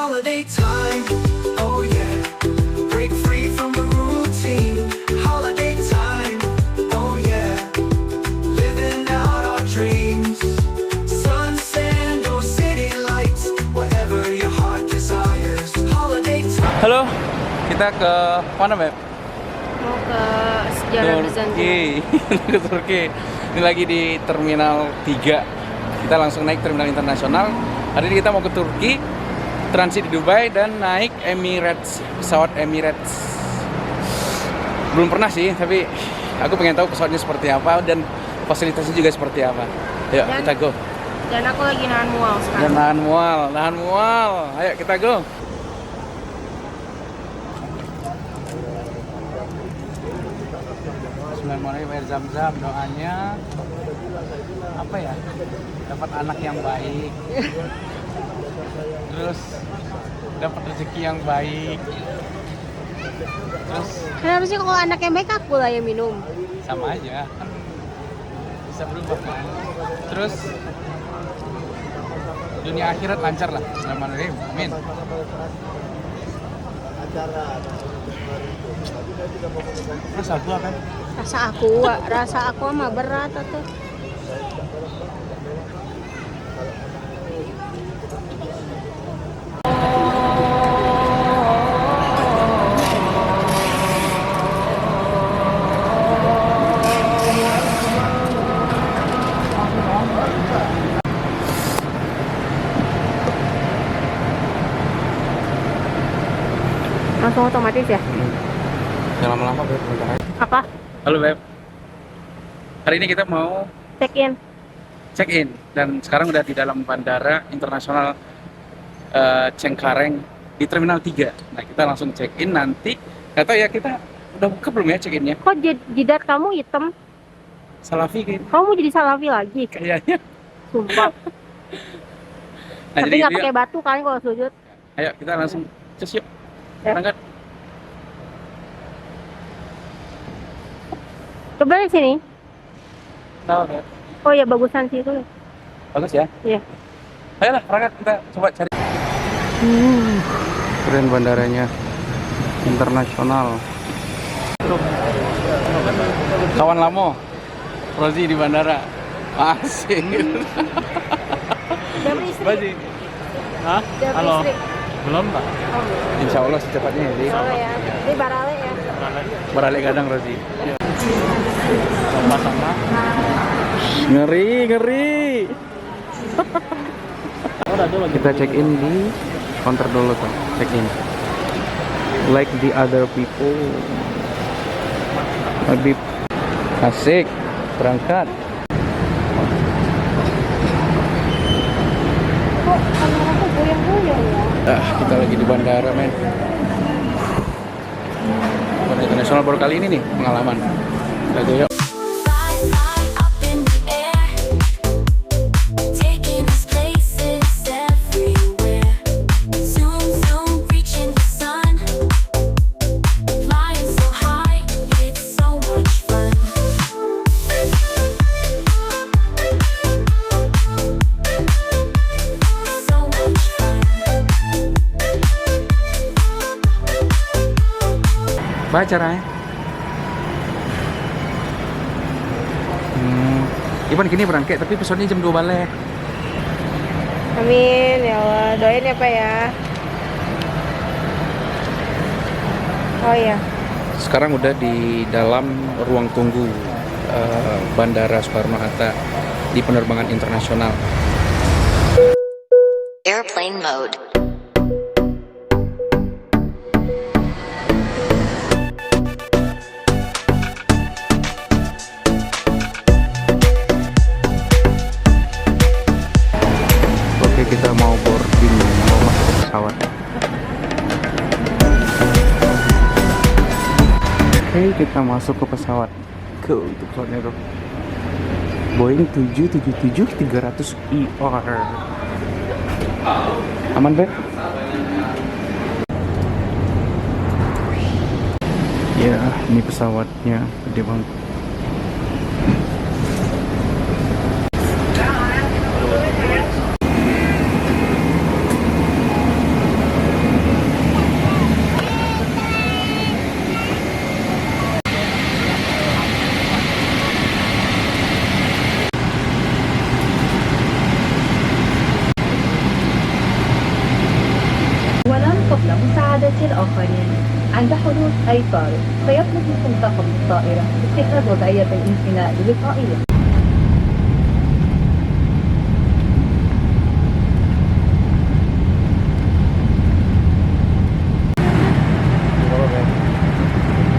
holiday time, oh yeah. Break free from the routine. Holiday time, oh yeah. Living out our dreams. Sun, sand, or city lights, whatever your heart desires. Holiday time. Halo, kita ke mana, Beb? Mau ke sejarah Bizantium. Ke Turki. Ini lagi di Terminal 3. Kita langsung naik Terminal Internasional. Hari ini kita mau ke Turki, transit di Dubai dan naik Emirates, pesawat Emirates. Belum pernah sih, tapi aku pengen tahu pesawatnya seperti apa dan fasilitasnya juga seperti apa. Yuk, kita go. Dan aku lagi nahan mual sekarang. Dan nahan mual. Ayo kita go. Bismillahirrahmanirrahim. Air Zam-Zam, doanya apa ya? Dapat anak yang baik. Terus dapat rezeki yang baik. Terus Kan harusnya kalau anak yang baik aku lah yang minum. sama aja kan bisa berubah kan. Terus dunia akhirat lancar lah. Bismillahirrahmanirrahim. Amin. Rasa aku apa? Rasa aku mah berat atau langsung otomatis ya? Jangan lama-lama, Beb. Bentar aja. Apa? Halo, Beb. Hari ini kita mau Check in. dan sekarang udah di dalam Bandara Internasional Cengkareng di Terminal 3. Nah, kita langsung check in nanti. Nggak tahu ya, kita udah buka belum ya check innya? Kok jidat kamu hitam? Salafi kayaknya. Kamu mau jadi salafi lagi? Kayaknya. Sumpah. Nah, Tapi jadi nggak pakai batu kan kalau sujud? ayo kita langsung cus yuk. Ya. Berangkat. Coba di sini. Tahu, Beb. Oh ya, bagusan situ. Bagus ya? Iya. Ayolah, berangkat kita coba cari. Keren bandaranya. Internasional. Kawan lamo. Rozi di bandara. Asik. Udah beristri? Baji. Hah? Udah beristri? Belum, Pak. Oh, belum. Insya Allah secepatnya ya. Oh ya, ini barale ya. Beralih kadang Rozi. Sama-sama. Ngeri. Kita check in di counter dulu tuh. Check in. Like the other people. Habib. Asik. Berangkat. Kok kameraku goyang-goyang ya? Kita lagi di bandara, men. Bandara internasional baru kali ini nih pengalaman. Kita go yuk. Apa caranya? Iban kini berangkat tapi pesawatnya jam 2 balik. Amin ya Allah, doain ya Pak ya. Oh iya. Sekarang udah di dalam ruang tunggu Bandara Soekarno-Hatta di penerbangan internasional. Airplane mode. Kita mau boarding, mau masuk pesawat. Oke, kita masuk ke pesawat. Itu pesawatnya tuh. Boeing 777-300ER. Aman, Beb? Ya, ini pesawatnya gede banget. قبل مساعدة الآخرين. عند حدوث أي طارئ فيطلب منكم طاقم الطائرة اتخاذ وضعية الانحناء الوقائية.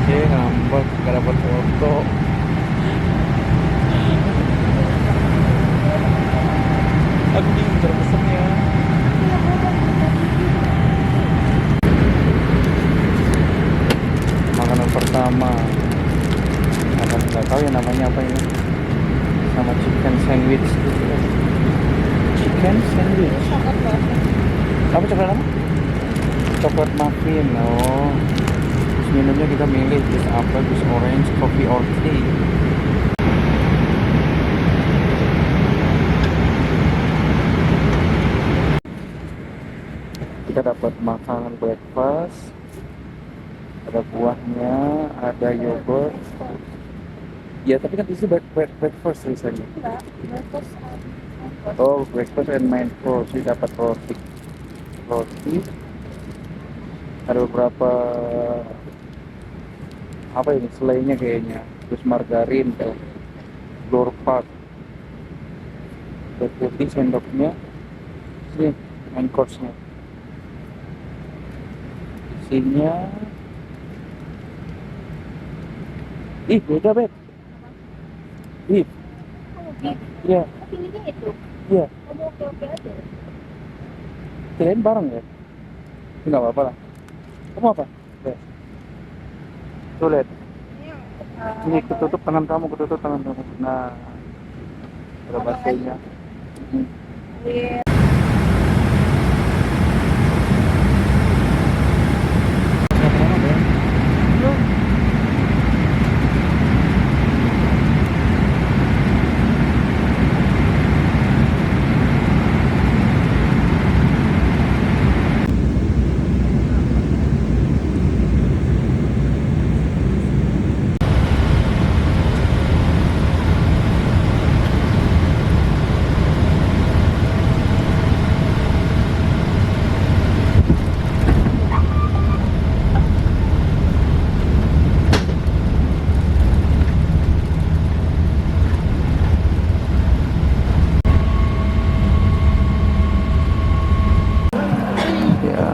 Oke, ngambek, gak dapat foto. Aduh, terpesen ya. Makanan pertama, apa nggak tahu ya namanya apa ini, sama chicken sandwich gitu. Chicken sandwich. Apa coklat apa? Coklat muffin. Oh. Terus minumnya kita milih jus apa, jus orange, coffee or tea. Kita dapat makanan breakfast, ada buahnya, ada yogurt. Ya tapi kan itu breakfast tulisannya. Oh, breakfast and main course. Jadi dapat roti. Ada beberapa apa ini, selainya kayaknya. Terus margarin, telur pak, putih sendoknya. Sini main course-nya. Isinya, ih beda Beb. Beef. Iya. Pilihnya itu. Iya. Kamu oke-oke aja. Kirain bareng ya? Nggak apa-apa lah. Kamu apa? Ya. Tuh lihat. Ini ketutup tangan kamu, ketutup tangan kamu. Nah, ada basahnya. Iya.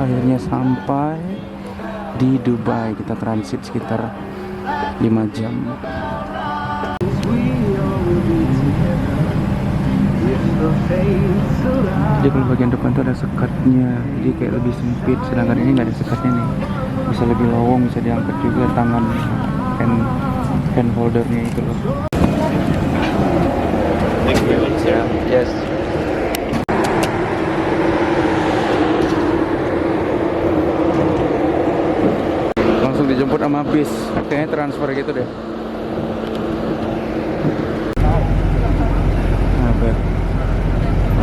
Akhirnya sampai di Dubai. Kita transit sekitar 5 jam. Jadi kalau bagian depan tuh ada sekatnya, jadi kayak lebih sempit. Sedangkan ini nggak ada sekatnya nih, bisa lebih lowong, bisa diangkat juga tangan hand holdernya itu loh. Yes. Langsung dijemput sama bis, kayaknya transfer gitu deh.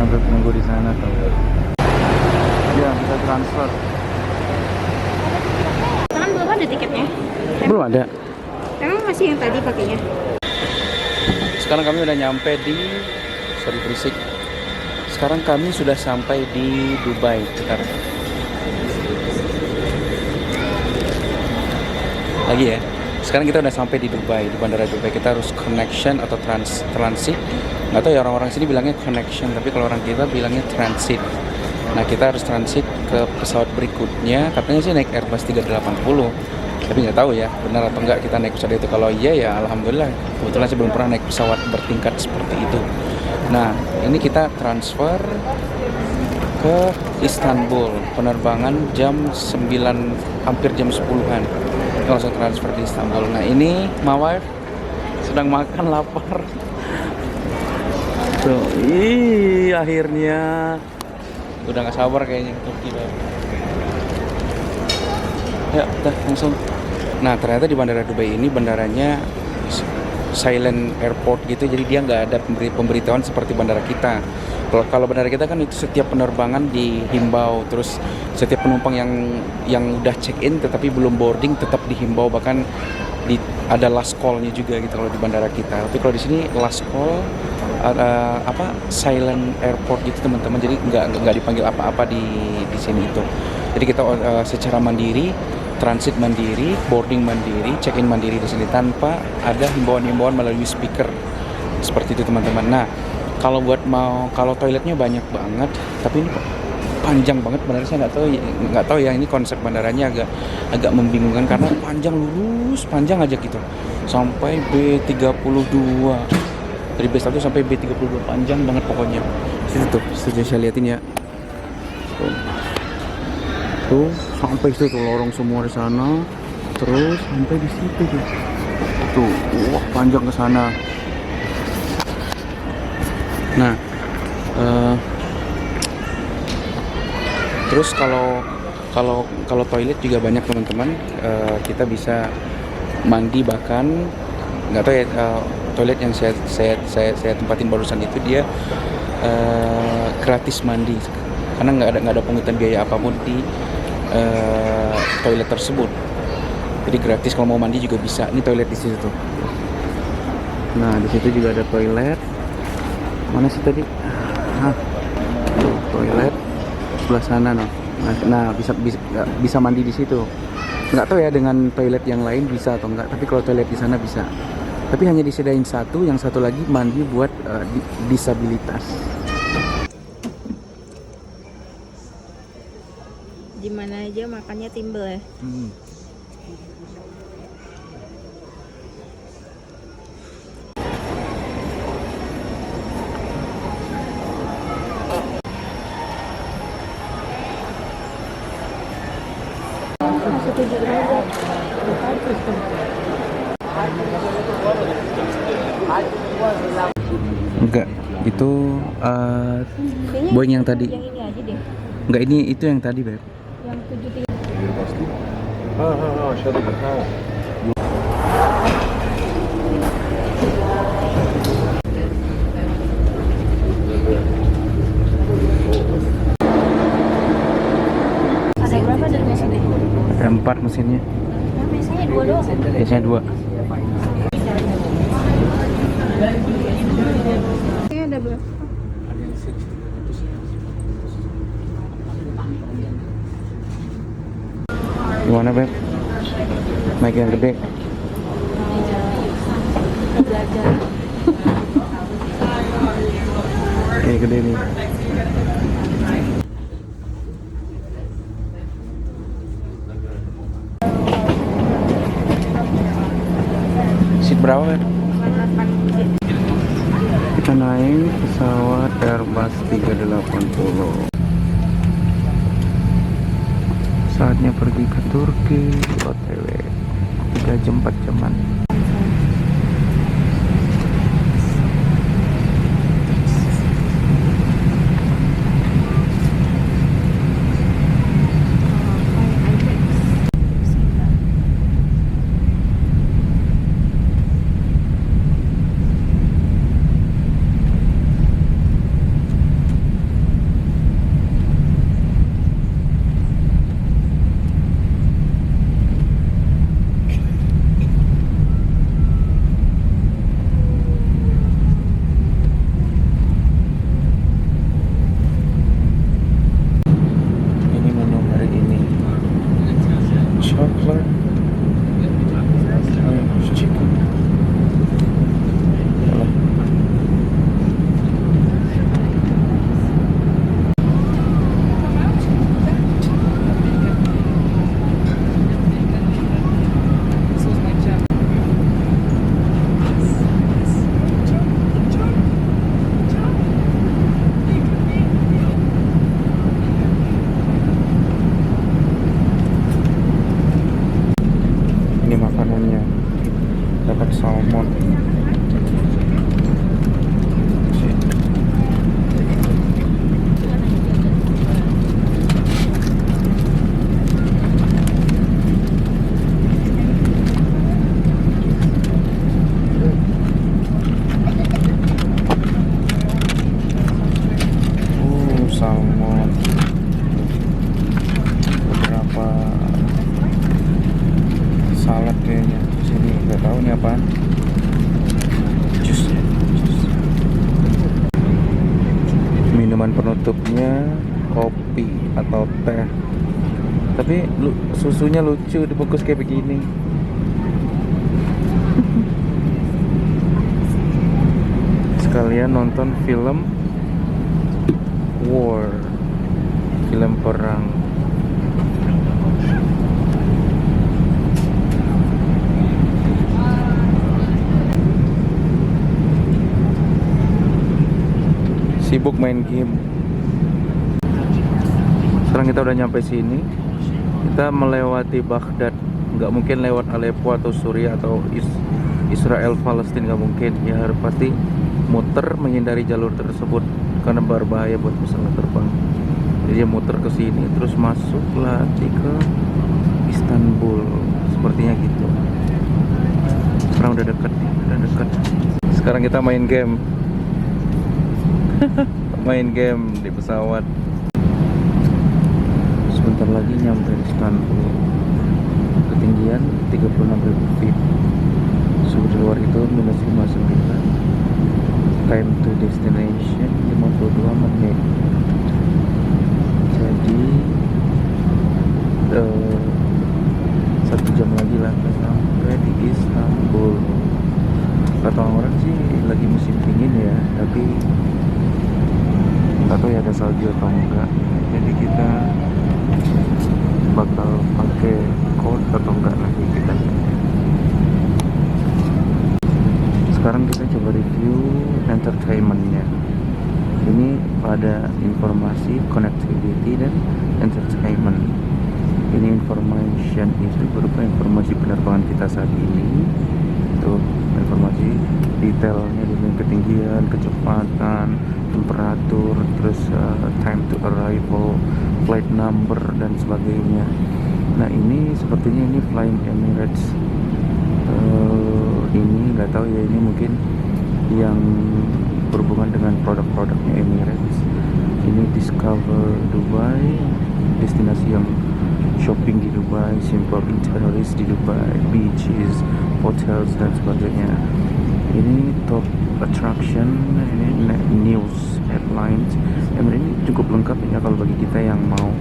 Abek nunggu di sana tuh. Ya, bisa transfer. Kan belum ada tiketnya. Belum ada. Emang masih yang tadi pakainya? Sekarang kami udah nyampe di, sorry berisik. Sekarang kami sudah sampai di Dubai. Bentar. Lagi ya. Sekarang kita udah sampai di Dubai, di bandara Dubai. Kita harus connection atau transit. Nggak tahu ya, orang-orang sini bilangnya connection, tapi kalau orang kita bilangnya transit. Nah, kita harus transit ke pesawat berikutnya. Katanya sih naik Airbus 380. Tapi nggak tahu ya, benar atau enggak kita naik pesawat itu. Kalau iya ya alhamdulillah. Kebetulan saya belum pernah naik pesawat bertingkat seperti itu. Nah, ini kita transfer ke Istanbul. Penerbangan jam 9, hampir jam 10-an. Kita langsung transfer di Istanbul. Nah, ini Mawar sedang makan, lapar. Tuh, akhirnya udah nggak sabar kayaknya ke Turki. Ya, udah langsung. Nah, ternyata di bandara Dubai ini bandaranya silent airport gitu, jadi dia nggak ada pemberitahuan seperti bandara kita. Kalau bandara kita kan itu setiap penerbangan dihimbau, terus setiap penumpang yang udah check in tetapi belum boarding tetap dihimbau, bahkan ada last call-nya juga gitu kalau di bandara kita. Tapi kalau di sini last call silent airport gitu teman-teman, jadi nggak dipanggil apa-apa di sini itu. Jadi kita secara mandiri, transit mandiri, boarding mandiri, check-in mandiri di sini tanpa ada himbauan-himbauan melalui speaker seperti itu teman-teman. Nah, kalau toiletnya banyak banget, tapi ini panjang banget bandara. Saya nggak tahu ya, ini konsep bandaranya agak membingungkan karena panjang aja gitu sampai B32, dari B1 sampai B32 panjang banget pokoknya. Situ saya liatin ya, tuh sampai situ tuh lorong semua di sana, terus sampai di situ tuh wah panjang ke sana. Nah, terus kalau toilet juga banyak teman-teman. Kita bisa mandi, bahkan nggak tahu ya, toilet yang saya tempatin barusan itu dia gratis mandi karena nggak ada pungutan biaya apapun di toilet tersebut. Jadi gratis, kalau mau mandi juga bisa. Ini toilet di situ tuh. Nah, di situ juga ada toilet. Mana sih tadi? Tuh, toilet sebelah sana noh. Nah, bisa mandi di situ. Nggak tahu ya dengan toilet yang lain bisa atau enggak, tapi kalau toilet di sana bisa. Tapi hanya disediain satu, yang satu lagi mandi buat disabilitas. Di mana aja makannya timbel ya. Enggak, itu Boeing yang tadi. Yang ini aja deh. Enggak, ini itu yang tadi, Beb. Yang 73. Ada berapa dari mesinnya? Ada 4 mesinnya. Nah, biasanya 2 doang. Biasanya 2. Ini ada berapa? Gimana, Beb? Naik yang gede. Belajar. Ini gede nih. Seat berapa, Beb? Kita naik pesawat Airbus 380. Saatnya pergi ke Turki, OTW 3 jam 4 jaman. salmon. Salmon, beberapa salad kayaknya di sini, nggak tahu nih apaan. Jus. Minuman penutupnya kopi atau teh. Tapi susunya lucu dibungkus kayak begini. Sekalian nonton film war, film perang. Sibuk main game. Sekarang kita udah nyampe sini. Kita melewati Baghdad. Nggak mungkin lewat Aleppo atau Suriah atau Israel Palestina, nggak mungkin. Ya harus pasti muter menghindari jalur tersebut karena berbahaya buat pesawat terbang. Jadi dia muter ke sini terus masuk lagi ke Istanbul. Sepertinya gitu. Sekarang udah dekat, Sekarang kita main game. Main game di pesawat. Sebentar lagi nyampe Istanbul. Ketinggian 36.000 feet. Suhu di luar itu minus 59. Time to destination 52 menit. Jadi 1 jam lagi lah sampai di Istanbul. Kata orang sih lagi musim dingin ya, tapi nggak tahu ya ada salju atau enggak. Jadi kita bakal pakai coat atau enggak nanti kita lihat. Sekarang kita coba review entertainmentnya. Ini pada informasi connectivity dan entertainment. Ini information itu berupa informasi penerbangan kita saat ini. Tuh informasi detailnya dengan ketinggian, kecepatan, temperatur, terus time to arrival, flight number dan sebagainya. Nah ini sepertinya ini Flying Emirates. Ini nggak tahu ya, ini mungkin yang berhubungan dengan produk-produknya Emirates. Ini Discover Dubai, destinasi yang shopping di Dubai, simple itineraries di Dubai, beaches, hotels dan sebagainya. Ini top attraction, ini news headlines. Emirates ini cukup lengkap ya kalau bagi kita yang mau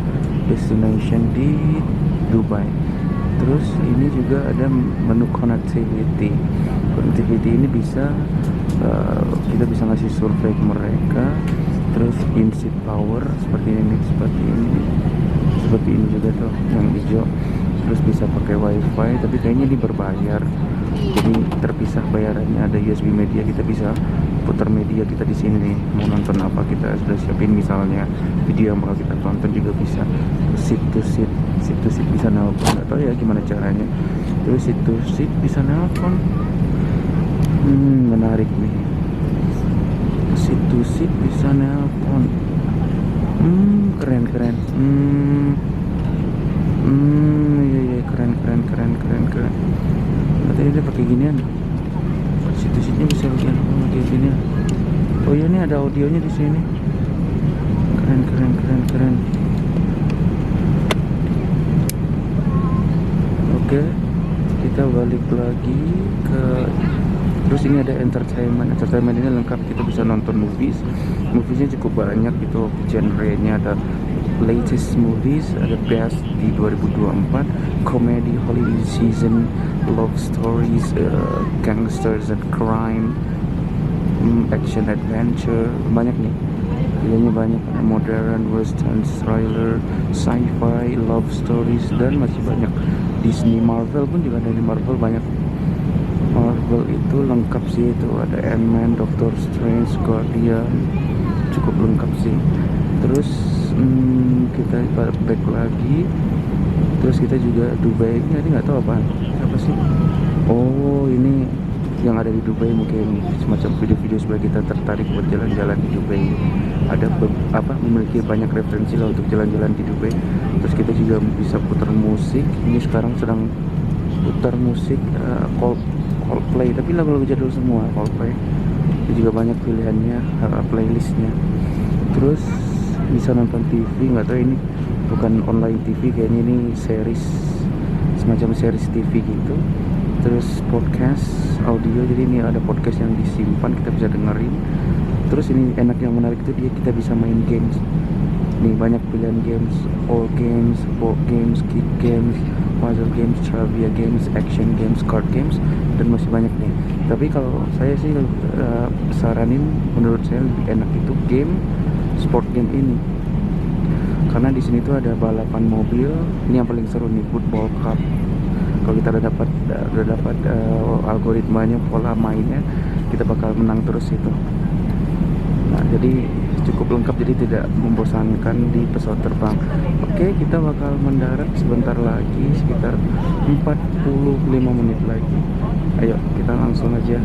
destination di Dubai. Terus ini juga ada menu connectivity. Connectivity ini bisa kita bisa ngasih survei ke mereka. Terus in-seat power seperti ini juga tuh yang hijau. Terus bisa pakai wifi, tapi kayaknya ini berbayar. Jadi terpisah bayarannya, ada USB media, kita bisa putar media kita di sini nih. Mau nonton apa kita sudah siapin, misalnya video yang bakal kita tonton juga bisa. Seat to seat bisa nelpon, nggak tahu ya gimana caranya. Terus seat to seat bisa nelpon. Menarik nih. Seat to seat bisa nelpon. Keren. Iya, keren. Tadi dia pakai ginian. Situ-situnya bisa bagian kayak gini. Oh iya, ini ada audionya di sini. Keren. Oke, kita balik lagi ke. Terus ini ada entertainment ini lengkap, kita bisa nonton moviesnya cukup banyak gitu, genre-nya ada latest movies, ada best di 2024, comedy, holiday season, love stories, gangsters and crime, action adventure, banyak nih. Pilihannya banyak, modern, western, thriller, sci-fi, love stories, dan masih banyak. Disney, Marvel pun juga ada, di Marvel banyak. Marvel itu lengkap sih, itu ada Ant-Man, Doctor Strange, Guardian, cukup lengkap sih. Terus kita back lagi, terus kita juga Dubai ini nggak tahu apa sih. Oh ini yang ada di Dubai, mungkin semacam video-video supaya kita tertarik buat jalan-jalan di Dubai. Ada memiliki banyak referensi lah untuk jalan-jalan di Dubai. Terus kita juga bisa putar musik. Ini sekarang sedang putar musik Coldplay, tapi lagu-lagu jadul semua Coldplay. Itu juga banyak pilihannya, playlistnya. Terus bisa nonton TV, nggak tahu ini bukan online TV, kayaknya ini series, semacam series TV gitu. Terus podcast audio, jadi ini ada podcast yang disimpan, kita bisa dengerin. Terus ini enak, yang menarik itu kita bisa main games. Nih banyak pilihan games, all games, board games, kid games, puzzle games, trivia games, action games, card games, dan masih banyak nih. Tapi kalau saya sih saranin, menurut saya lebih enak itu game sport game ini, karena di sini tuh ada balapan mobil. Ini yang paling seru nih, football cup. Kalau kita udah dapat algoritmanya, pola mainnya, kita bakal menang terus itu. Nah, jadi cukup lengkap, jadi tidak membosankan di pesawat terbang. Oke, kita bakal mendarat sebentar lagi, sekitar 45 menit lagi. Ayo kita langsung aja.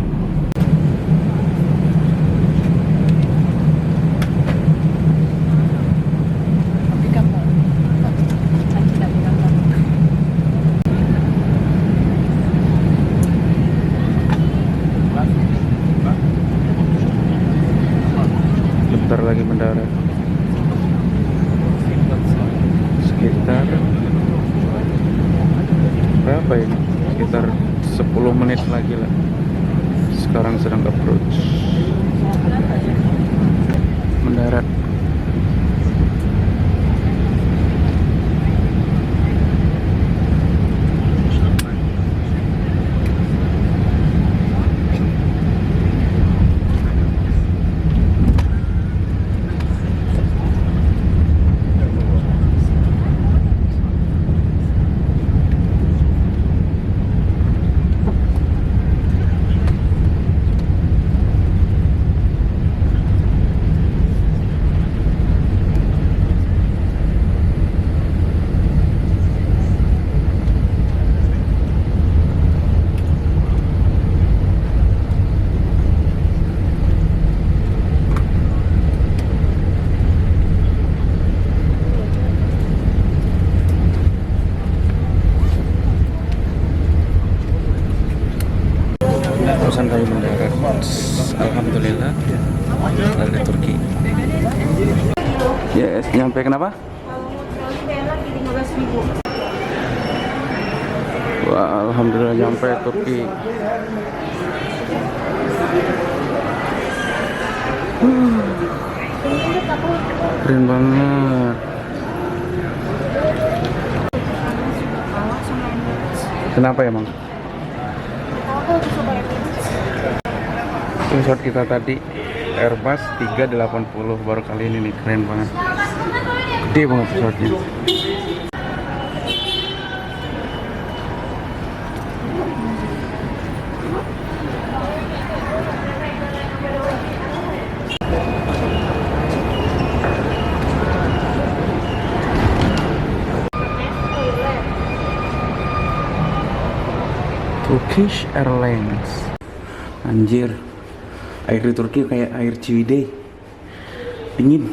Bentar lagi mendarat, sekitar berapa ini? Sekitar 10 menit lagi lah. Sekarang sedang approach mendarat. Barusan kami mendarat, alhamdulillah dari Turki. Yes, nyampe kenapa? Wah, alhamdulillah nyampe Turki. Keren banget. Kenapa emang? Pesawat kita tadi Airbus 380, baru kali ini nih, keren banget. Gede banget pesawatnya. Turkish Airlines. Anjir, air di Turki kayak air Ciwidey, dingin,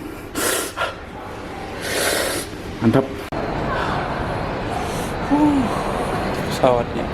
mantap. Pesawatnya